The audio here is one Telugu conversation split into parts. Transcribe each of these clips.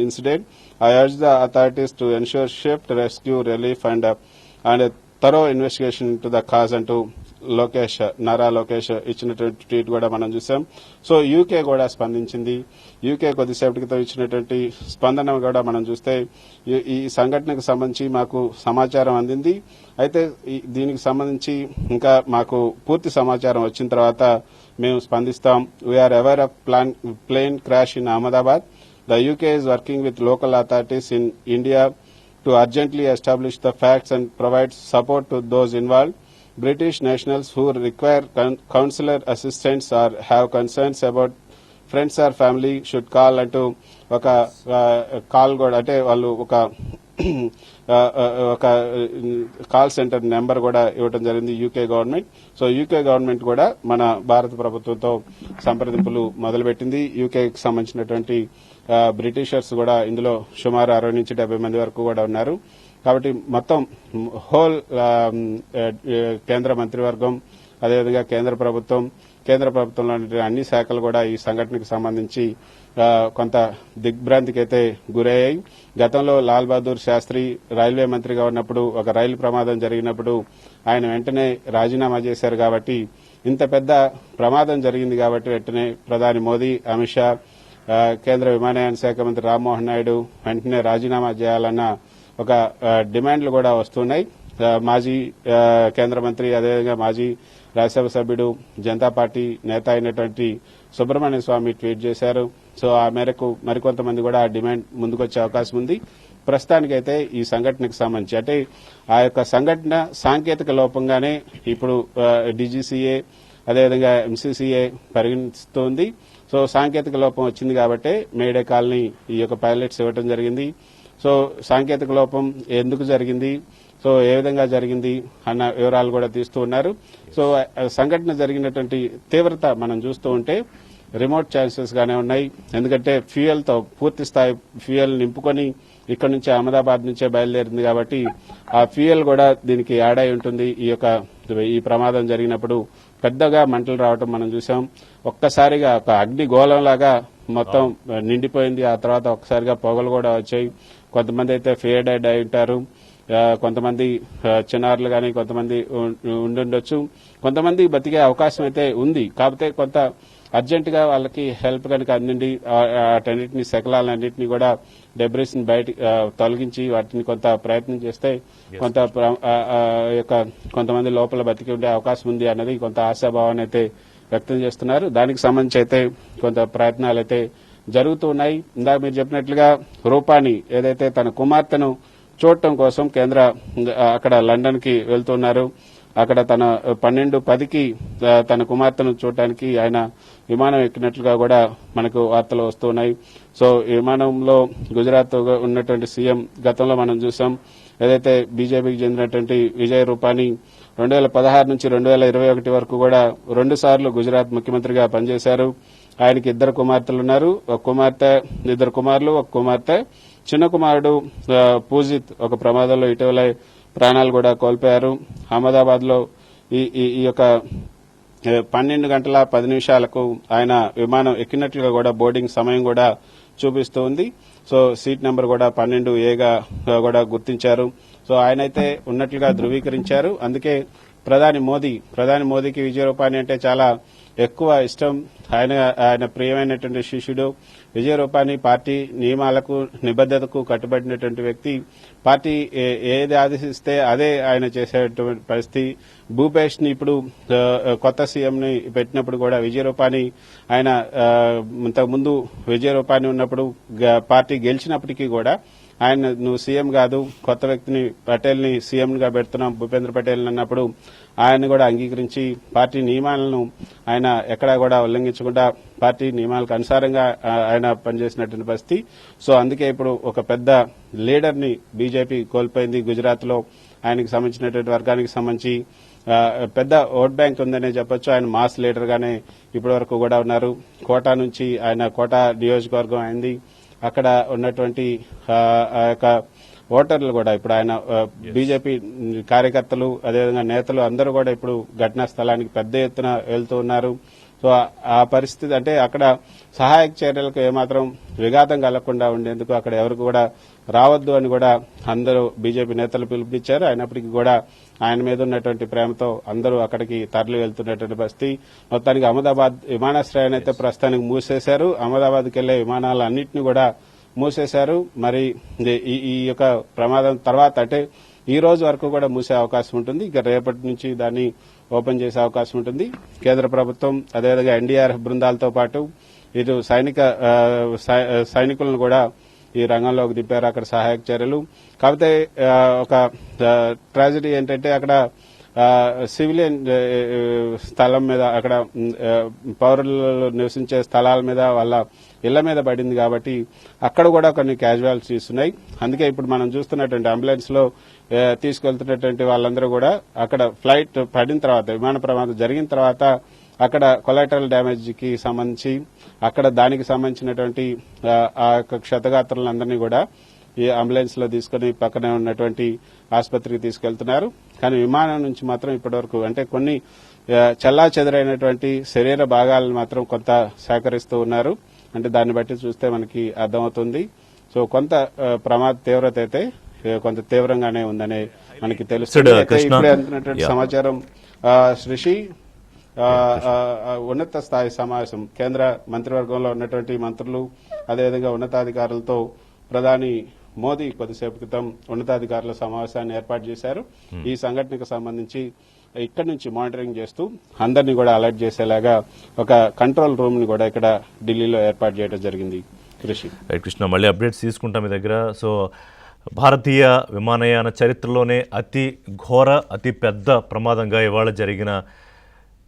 incident. I urge the authorities to ensure swift rescue, relief, and a thorough investigation into the cause and to Nara Lokesh ఇచ్చినటువంటి ట్వీట్ కూడా మనం చూసాం. సో యూకే కూడా స్పందించింది. యూకే కొద్దిసేపటి క్రితం ఇచ్చినటువంటి స్పందన కూడా మనం చూస్తే ఈ సంఘటనకు సంబంధించి మాకు సమాచారం అందింది. అయితే దీనికి సంబంధించి ఇంకా మాకు పూర్తి సమాచారం వచ్చిన తర్వాత మేము స్పందిస్తాం. We're aware of plane crash in Ahmedabad. The UK is working with local authorities in India to urgently establish the facts and provide support to those involved. British nationals who require consular assistance or have concerns about friends or family should call అంటూ ఒక కాల్ కూడా అంటే వాళ్ళు ఒక కాల్ సెంటర్ నెంబర్ కూడా ఇవ్వడం జరిగింది UK government. So UK government కూడా మన భారత ప్రభుత్వంతో సంప్రదింపులు మొదలుపెట్టింది. యూకేకి సంబంధించినటువంటి బ్రిటిషర్స్ కూడా ఇందులో సుమారు 60 నుంచి 70 మంది వరకు కూడా ఉన్నారు. కాబట్టి మొత్తం హోల్ కేంద్ర మంత్రివర్గం అదేవిధంగా కేంద్ర ప్రభుత్వంలో అన్ని శాఖలు కూడా ఈ సంఘటనకు సంబంధించి కొంత దిగ్భ్రాంతికి అయితే గురయ్యాయి. గతంలో లాల్ బహదూర్ శాస్త్రి రైల్వే మంత్రిగా ఉన్నప్పుడు ఒక రైలు ప్రమాదం జరిగినప్పుడు ఆయన వెంటనే రాజీనామా చేశారు. కాబట్టి ఇంత పెద్ద ప్రమాదం జరిగింది కాబట్టి వెంటనే ప్రధాని మోదీ, అమిత్ షా, కేంద్ర విమానయాన శాఖ మంత్రి రామ్మోహన్ నాయుడు వెంటనే రాజీనామా చేయాలన్న ఒక డిమాండ్లు కూడా వస్తున్నాయి. మాజీ కేంద్ర మంత్రి అదేవిధంగా మాజీ రాజ్యసభ సభ్యుడు జనతా పార్టీ నేత అయినటువంటి సుబ్రహ్మణ్య స్వామి ట్వీట్ చేశారు. సో ఆ మేరకు మరికొంతమంది కూడా ఆ డిమాండ్ ముందుకొచ్చే అవకాశం ఉంది. ప్రస్తుతానికైతే ఈ సంఘటనకు సంబంధించి అంటే ఆ యొక్క సంఘటన సాంకేతిక లోపంగానే ఇప్పుడు డీజీసీఏ అదేవిధంగా ఎంసీసీఏ పరిగణిస్తోంది. సో సాంకేతిక లోపం వచ్చింది కాబట్టి మేడే కాల్ని ఈ యొక్క పైలట్స్ ఇవ్వడం జరిగింది. సో సాంకేతిక లోపం ఎందుకు జరిగింది, సో ఏ విధంగా జరిగింది అన్న వివరాలు కూడా తీస్తూ ఉన్నారు. సో సంఘటన జరిగినటువంటి తీవ్రత మనం చూస్తూ ఉంటే రిమోట్ ఛాన్సెస్ గానే ఉన్నాయి. ఎందుకంటే ఫ్యూయల్ తో పూర్తి స్థాయి ఫ్యూయల్ నింపుకొని ఇక్కడ నుంచి అహ్మదాబాద్ నుంచే బయలుదేరింది కాబట్టి ఆ ఫ్యూయల్ కూడా దీనికి యాడ్ అయి ఉంటుంది. ఈ ప్రమాదం జరిగినప్పుడు పెద్దగా మంటలు రావటం మనం చూసాం. ఒక్కసారిగా ఒక అగ్ని గోళంలాగా మొత్తం నిండిపోయింది. ఆ తర్వాత ఒక్కసారిగా పొగలు కూడా వచ్చాయి. కొంతమంది అయితే ఫేడ్ అయి ఉంటారు, కొంతమంది చిన్నారులు కానీ కొంతమంది ఉండుండొచ్చు, కొంతమంది బతికే అవకాశం అయితే ఉంది. కాకపోతే కొంత అర్జెంట్ గా వాళ్ళకి హెల్ప్ కనుక అందిండి వాటన్నిటిని శకలాలన్నింటినీ కూడా డెబ్రిస్ ని బయట తొలగించి వాటిని కొంత ప్రయత్నం చేస్తే కొంతమంది లోపల బతికి ఉండే అవకాశం ఉంది అన్నది కొంత ఆశాభావాన్ని అయితే వ్యక్తం చేస్తున్నారు. దానికి సంబంధించి అయితే కొంత ప్రయత్నాలు అయితే జరుగుతూ ఉన్నాయి. ఇందాక మీరు చెప్పినట్లుగా రూపాని ఏదైతే తన కుమార్తెను చూడటం కోసం అక్కడ లండన్ కి వెళ్తున్నారు. అక్కడ తన 12:10కి తన కుమార్తెను చూడటానికి ఆయన విమానం ఎక్కినట్లుగా కూడా మనకు వార్తలు వస్తున్నాయి. సో విమానంలో గుజరాత్ ఉన్నటువంటి సీఎం గతంలో మనం చూసాం. ఏదైతే బీజేపీకి చెందినటువంటి విజయ్ రూపానీ 2016 నుంచి 2021 వరకు కూడా 2 సార్లు గుజరాత్ ముఖ్యమంత్రిగా పనిచేశారు. ఆయనకి 2 కుమార్తెలున్నారు. ఒక కుమార్తె, 2 కుమారులు, ఒక కుమార్తె. చిన్న కుమారుడు పూజిత్ ఒక ప్రమాదంలో ఇటీవల ప్రాణాలు కూడా కోల్పోయారు. అహ్మదాబాద్ లో ఈ యొక్క 12 గంటల 10 నిమిషాలకు ఆయన విమానం ఎక్కినట్లుగా కూడా బోర్డింగ్ సమయం కూడా చూపిస్తూ ఉంది. సో సీట్ నెంబర్ కూడా 12A కూడా గుర్తించారు. సో ఆయనైతే ఉన్నట్లుగా ధృవీకరించారు. అందుకే ప్రధాని మోదీకి విజయ్ రూపానీ అంటే చాలా ఎక్కువ ఇష్టం. ఆయన ప్రియమైనటువంటి శిష్యుడు విజయ్ రూపానీ. పార్టీ నియమాలకు నిబద్దతకు కట్టుబడినటువంటి వ్యక్తి. పార్టీ ఏది ఆదేశిస్తే అదే ఆయన చేసేటువంటి పరిస్థితి. భూపేష్ ని ఇప్పుడు కొత్త సీఎం ని పెట్టినప్పుడు కూడా విజయ్ రూపానీ ఆయన ఇంతకుముందు విజయ్ రూపానీ ఉన్నప్పుడు పార్టీ గెలిచినప్పటికీ కూడా ఆయన నువ్వు సీఎం కాదు, కొత్త వ్యక్తిని పటేల్ ని సీఎం గా పెడుతున్నాం భూపేంద్ర పటేల్ అన్నప్పుడు ఆయన కూడా అంగీకరించి పార్టీ నియమాలను ఆయన ఎక్కడా కూడా ఉల్లంఘించకుండా పార్టీ నియమాలకు అనుసారంగా ఆయన పనిచేసినటువంటి పరిస్థితి. సో అందుకే ఇప్పుడు ఒక పెద్ద లీడర్ ని బీజేపీ కోల్పోయింది గుజరాత్ లో. ఆయనకు సంబంధించినటువంటి వర్గానికి సంబంధించి పెద్ద ఓట్ బ్యాంక్ ఉందనే చెప్పొచ్చు. ఆయన మాస్ లీడర్ గానే ఇప్పటి వరకు కూడా ఉన్నారు. కోటా నుంచి ఆయన కోటా నియోజకవర్గం అయింది. అక్కడ ఉన్నటువంటి ఆ యొక్క ఓటర్లు కూడా ఇప్పుడు ఆయన బీజేపీ కార్యకర్తలు అదేవిధంగా నేతలు అందరూ కూడా ఇప్పుడు ఘటనా స్థలానికి పెద్ద ఎత్తున వెళ్తూ ఉన్నారు. సో ఆ పరిస్థితి అంటే అక్కడ సహాయక చర్యలకు ఏమాత్రం విఘాతం కలగకుండా ఉండేందుకు అక్కడ ఎవరు కూడా రావద్దు అని కూడా అందరూ బీజేపీ నేతలు పిలుపునిచ్చారు. అయినప్పటికీ కూడా ఆయన మీద ఉన్నటువంటి ప్రేమతో అందరూ అక్కడికి తరలి వెళ్తున్నటువంటి పరిస్థితి. మొత్తానికి అహ్మదాబాద్ విమానాశ్రయాన్ని అయితే ప్రస్తుతానికి మూసేశారు. అహ్మదాబాద్కి వెళ్లే విమానాలన్నింటినీ కూడా మూసేశారు. మరి ఈ యొక్క ప్రమాదం తర్వాత అంటే ఈ రోజు వరకు కూడా మూసే అవకాశం ఉంటుంది. ఇక రేపటి నుంచి దాన్ని ఓపెన్ చేసే అవకాశం ఉంటుంది. కేంద్ర ప్రభుత్వం అదేవిధంగా ఎన్డీఆర్ఎఫ్ బృందాలతో పాటు ఇటు సైనికులను కూడా ఈ రంగంలోకి దింపారు అక్కడ సహాయక చర్యలు. కాకపోతే ఒక ట్రాజడీ ఏంటంటే అక్కడ సివిలియన్ స్థలం మీద అక్కడ పౌరులు నివసించే స్థలాల మీద వాళ్ళ ఇళ్ల మీద పడింది కాబట్టి అక్కడ కూడా కొన్ని క్యాజువాలిటీస్ ఉన్నాయి. అందుకే ఇప్పుడు మనం చూస్తున్నటువంటి అంబులెన్స్ లో తీసుకెళ్తున్నటువంటి వాళ్ళందరూ కూడా అక్కడ ఫ్లైట్ పడిన తర్వాత విమాన ప్రమాదం జరిగిన తర్వాత అక్కడ కొలాటరల్ డ్యామేజ్ కి సంబంధించి అక్కడ దానికి సంబంధించినటువంటి ఆ యొక్క క్షతగాత్రులందరినీ కూడా ఈ అంబులెన్స్ లో తీసుకుని పక్కనే ఉన్నటువంటి ఆసుపత్రికి తీసుకెళ్తున్నారు. కానీ విమానం నుంచి మాత్రం ఇప్పటివరకు అంటే కొన్ని చల్లా చెదరైనటువంటి శరీర భాగాలను మాత్రం కొంత సేకరిస్తూ ఉన్నారు. అంటే దాన్ని బట్టి చూస్తే మనకి అర్థమవుతుంది. సో కొంత ప్రమాద తీవ్రత అయితే కొంత తీవ్రంగానే ఉందనే మనకి తెలుస్తుంది. ఇప్పుడే అందుతున్నటువంటి సమాచారం శ్రీషి ఉన్నత స్థాయి సమావేశం కేంద్ర మంత్రివర్గంలో ఉన్నటువంటి మంత్రులు అదేవిధంగా ఉన్నతాధికారులతో ప్రధాని మోదీ కొద్దిసేపు క్రితం ఉన్నతాధికారుల సమావేశాన్ని ఏర్పాటు చేశారు. ఈ సంఘటనకు సంబంధించి ఇక్కడి నుంచి మానిటరింగ్ చేస్తూ అందరినీ కూడా అలర్ట్ చేసేలాగా ఒక కంట్రోల్ రూమ్ ని కూడా ఇక్కడ ఢిల్లీలో ఏర్పాటు చేయడం జరిగింది. కృష్ణ మళ్ళీ అప్డేట్స్ తీసుకుంటాం మీ దగ్గర. సో భారతీయ విమానయాన చరిత్రలోనే అతి ఘోర అతి పెద్ద ప్రమాదంగా ఇవాళ జరిగిన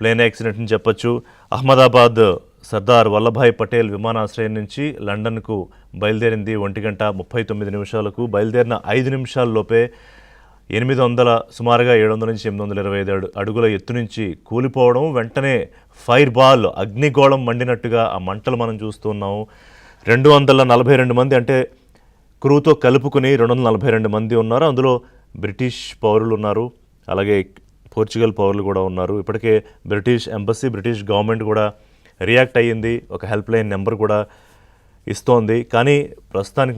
ప్లేన్ యాక్సిడెంట్ అని చెప్పొచ్చు. అహ్మదాబాద్ సర్దార్ వల్లభాయ్ పటేల్ విమానాశ్రయం నుంచి లండన్కు బయలుదేరింది 1:39 బయలుదేరిన 5 నిమిషాల్లోపే 800 సుమారుగా 700 నుంచి 825 అడుగుల ఎత్తు నుంచి కూలిపోవడం, వెంటనే ఫైర్ బాల్ అగ్నిగోళం మండినట్టుగా ఆ మంటలు మనం చూస్తున్నాము. 242 మంది అంటే క్రూతో కలుపుకుని 242 మంది ఉన్నారు. అందులో బ్రిటిష్ పౌరులు ఉన్నారు, అలాగే పోర్చుగల్ పౌరులు కూడా ఉన్నారు. ఇప్పటికే బ్రిటిష్ ఎంబసీ బ్రిటిష్ గవర్నమెంట్ కూడా రియాక్ట్ అయ్యింది, ఒక హెల్ప్ లైన్ నెంబర్ కూడా ఇస్తోంది. కానీ ప్రస్తుతానికి